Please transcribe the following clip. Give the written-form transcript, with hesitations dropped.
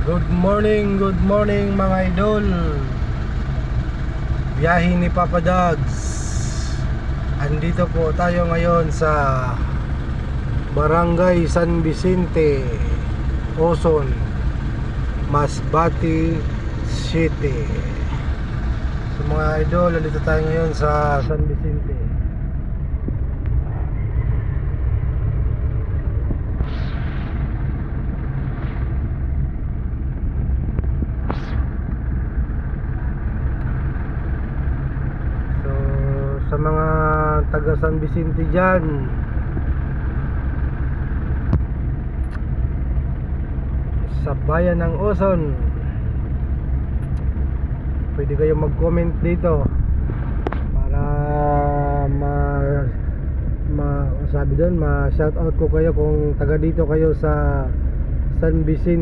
Good morning mga idol. Biyahe ni Papa Dags. Andito po tayo ngayon sa Barangay San Vicente, Oson, Masbate City. So mga idol, andito tayo ngayon sa San Vicente. Sa mga taga San Vicente dyan, sa bayan ng Oson, pwede kayo mag-comment dito para sabi doon, ma-shoutout ko kayo kung taga dito kayo sa San Vicente.